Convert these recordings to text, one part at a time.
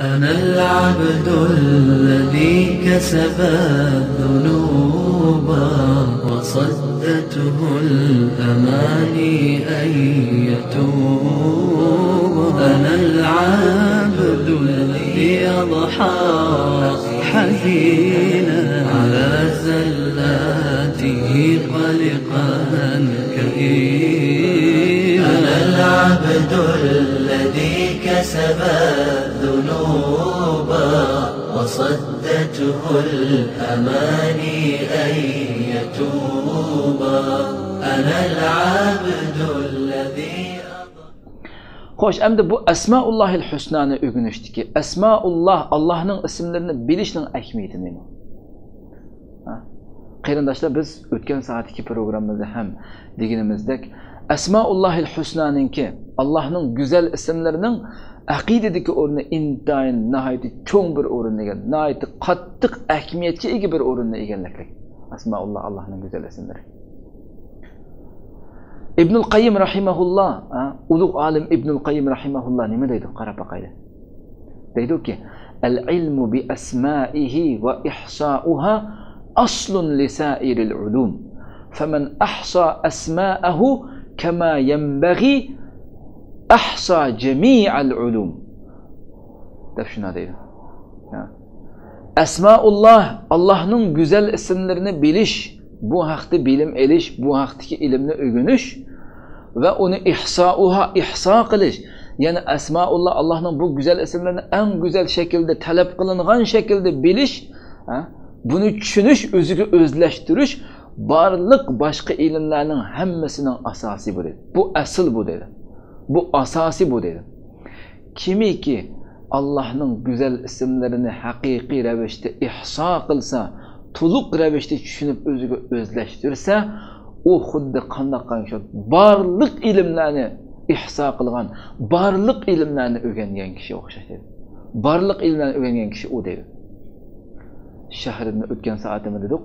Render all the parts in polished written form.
أنا العبد الذي كسب الذنوب وصدته الأماني أن يتوب. أنا العبد الذي أضحى حزينا على زلاته قلقا كئيبا. أنا العبد الذي كسب الذنوب وصدته الأماني أن يتوب. أنا العبد الذي Xo'sh, endi bu Asmaullahil Husnani o'rganishdiki, Asmaullah Allohning ismlarini bilishning ahamiyati nima? Qarindoshlar, biz o'tgan soatdagi programmamizda ham deganimizdek, Asmaullahil Husnaninki Allohning go'zal ismlarining aqidadagi o'rni intayin nihoyatda cho'ng bir o'ringa ega, nihoyatda qattiq ahamiyatga ega bir o'rinni egallagan. Asmaullah Allohning go'zal ismlari. İbnul Qayyim rahimahullah, ulug' alim İbnul Qayyim rahimahullah nima deydi? Qarab boqaylik. Deydi-ki, "Al-ilmu bi asma'ihi va ihsa'uha aslun li sa'iril ulum. Faman ahsa asma'ahu kama yanbaghi ahsa jami'al ulum." Deb shuna deydi. Asmaullah, Allohning go'zal ismlarini bilish, bu haqda bilim elish, bu haqdagi ilmni o'rganish va uni ihso qilish. Ya'ni Asmaullah Allohning bu go'zal ismlarini eng go'zal shaklda talab qilingan shaklda bilish, buni tushunish, o'ziga o'zlashtirish barliq boshqa ilmlarning hammasining asosi bu dedi. Bu asl bu dedi. Bu asosi bu dedi. Kimiki Allohning go'zal ismlarini haqiqiy ravishda ihso qilsa, to'liq ravishda tushunib o'ziga o'zlashtirsa, u xuddi qanday barliq ilmlarni ihso qilgan, barliq ilmlarni o'rgangan kishi o'xshaydi. Barliq ilmlarni o'rgangan kishi u deydi. Shahr ibn o'tgan soatimda dedik,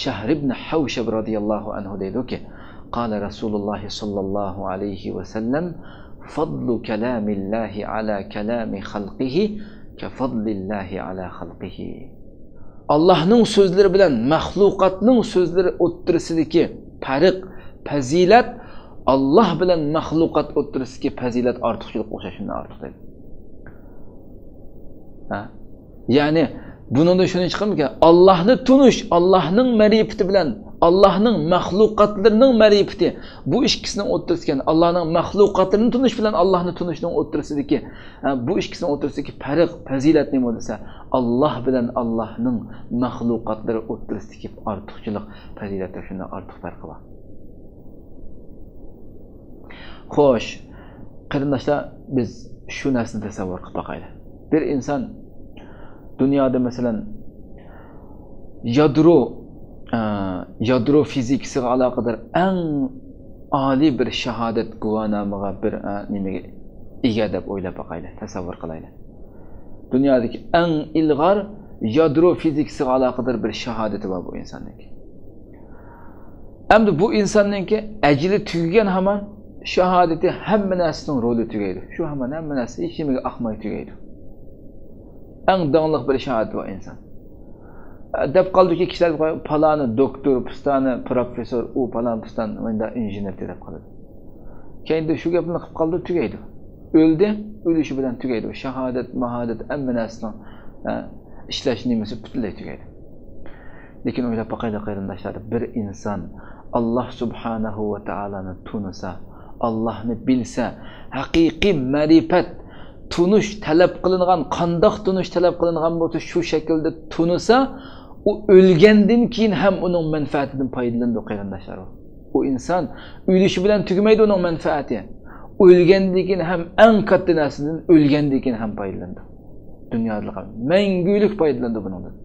Shahr ibn Hawshab radhiyallohu anhu deydi-ki, qala Rasululloh sallallohu alayhi va sallam, fadlu kalamillahi ala kalami xalqihi ka fadlillahi ala xalqihi. Allohning so'zlari bilan mahluqotning so'zlari o'ttirisidagi farq, fazilat Alloh bilan mahluqot o'ttirisidagi fazilat ortiqchilik o'xshashundan ortiq deydi. Ya'ni bundan shuni chiqadiki, Allohni tunish, Allohning ma'rifati bilan Allohning mahluqotlarining ma'rifati, bu ikkisini o'ttirishgan, Allohning mahluqotlarini tunish bilan Allohni tunishning o'ttirisidagi bu ikkisini o'ttirisidagi farq, fazilat nima desa, Alloh bilan Allohning mahluqotlari o'ttirisidagi ortiqchilik, fazilatda shundan ortiq farqi bor. Xo'sh, qarindoshlar, biz shu narsani tasavvur qilib boqaylik. Bir inson dunyoda masalan yadro fizikasiga aloqador eng oliy bir shahodat guvonomiga bir nimaga ega deb o'ylab boqaylik, tasavvur qilaylik. Dunyodagi eng ilg'or yadro fizikasiga aloqador bir shahodati bor bu insonniki. Endi bu insonniki ajli tugagan hamon shahodati hamma narsaning roli tugaydi. Shu hamma narsa hech nimaga oqmay tugaydi. Eng donglik bir shahodat bu inson. Deb qoldiki, kishilar palani doktor, pistani professor, u palan pistan menda injener deb qoladi. Keyin shu gapni qilib qoldi, tugaydi. O'ldi, o'lishi bilan tugaydi. Shahodat, mahodat, hamma narsaning ishlash nimasi butunlay tugaydi. Lekin o'ylab boqaylik qarindoshlar, bir inson Alloh subhanahu va taolani tunisa, Allohni bilsa, haqiqiy ma'rifat tunish talab qilingan, qandoq tunish talab qilingan bo'lsa, shu shaklda tunisa, u o'lgandan keyin ham uning manfaatidan foydalanadi qarindoshlar. U inson o'lishi bilan tugamaydi uning manfaati. O'lgandan keyin ham eng katta narsadan o'lgandan keyin ham foydalanadi. Dunyoda mangulik foydalanadi bundan.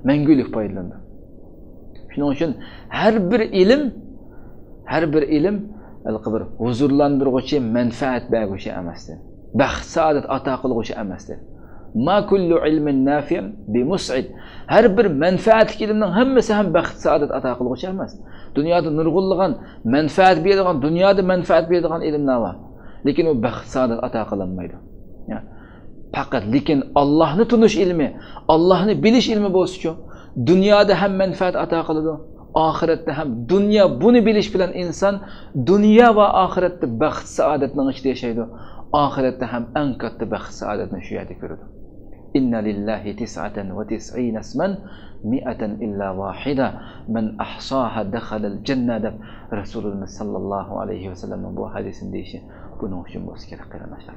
Mangulik foydalanadi. Shuning uchun har bir ilm bir huzurlantiruvchi, manfaat beruvchi emasdi. Baxt, saodat ato qiluvchi emasdi. Ma kullu ilmin nafi' bi mus'id. Har bir manfaatli ilmning hammasi ham baxt, saodat ato qiluvchi emas. Dunyoda nurg'unlagan, manfaat beradigan, dunyoda manfaat beradigan ilmlar bor. Lekin o baxt, saodat ato qilinmaydi. Faqat lekin Allohni tunish ilmi, Allohni bilish ilmi bo'lsa-ku, dunyoda ham manfaat ato qiladi, oxiratda ham. Dunyo buni bilish bilan inson dunyo va oxiratda baxt saodatning ichida yashaydi. Oxiratda ham eng katta baxt saodatni shu yerda ko'radi. Inna lillahi 99 isman mi'atan illa wahida man ahsaha dakhala al-janna deb Rasululloh sallallohu alayhi vasallamning bu hadisini deyishi buning uchun bo'lsa kerak qarindoshlar.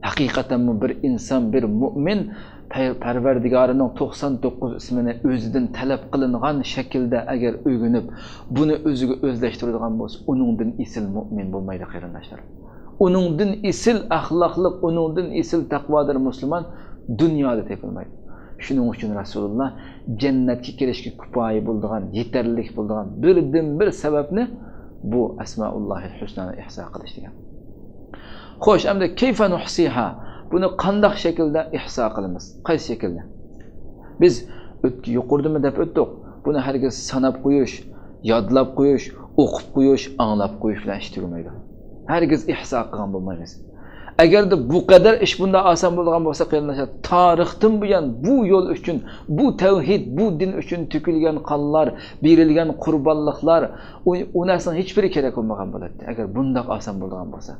Haqiqatan bir inson, bir mu'min Parvardigorining 99 ismini o'zidan talab qilingan shaklda agar o'rganib, buni o'ziga o'zlashtiradigan bo'lsa, uningdan isil mu'min bo'lmaydi qarindoshlar. Uningdan isil axloqli, uningdan isil taqvodor musulmon dunyoda topilmaydi. Shuning uchun Rasululloh jannatga kirishga kifoya bo'ladigan, yetarlik bo'ladigan birdan-bir sababni bu Asmaullohil husnoni ihso qilish degan. Xo'sh, endi kayfa nuhsiha? Buni qanday shaklda ihso qilamiz? Qaysi shaklda? Biz yuqordimi deb o'tdik. Buni hargiz sanab qo'yish, yodlab qo'yish, o'qib qo'yish, anglab qo'yish bilan ish tugmaydi. Hargiz ihso qilgan bo'lmaymiz. Agarda bu qadar ish bunda oson bo'lgan bo'lsa, qarindoshlar, tarixdan buyon bu yo'l uchun, bu tavhid, bu din uchun to'kilgan qonlar, berilgan qurbonliklar, u narsaning hech biri kerak bo'lmagan bo'ladi. Agar bunda oson bo'lgan bo'lsa,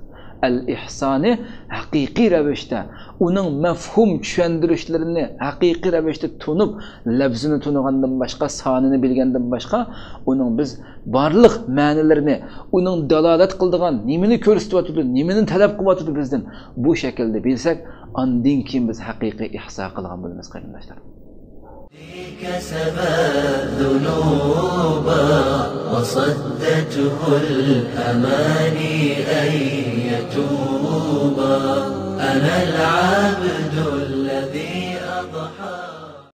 al-ihsoni haqiqiy ravishda, uning mafhum tushuntirishlarini haqiqiy ravishda tunib, lafzini tunigandan boshqa, sonini bilgandan boshqa, uning biz barliq ma'nilarini, uning dalolat qildigan, nimani ko'rsatyapti, nimani talab qilyapti bizdan, bu shaklda bilsak, ondan keyin biz haqiqiy ihso qilgan bo'lamiz qarindoshlar. كسب الذنوب وصدته الأماني أن يتوب أنا العبد الذي أضحى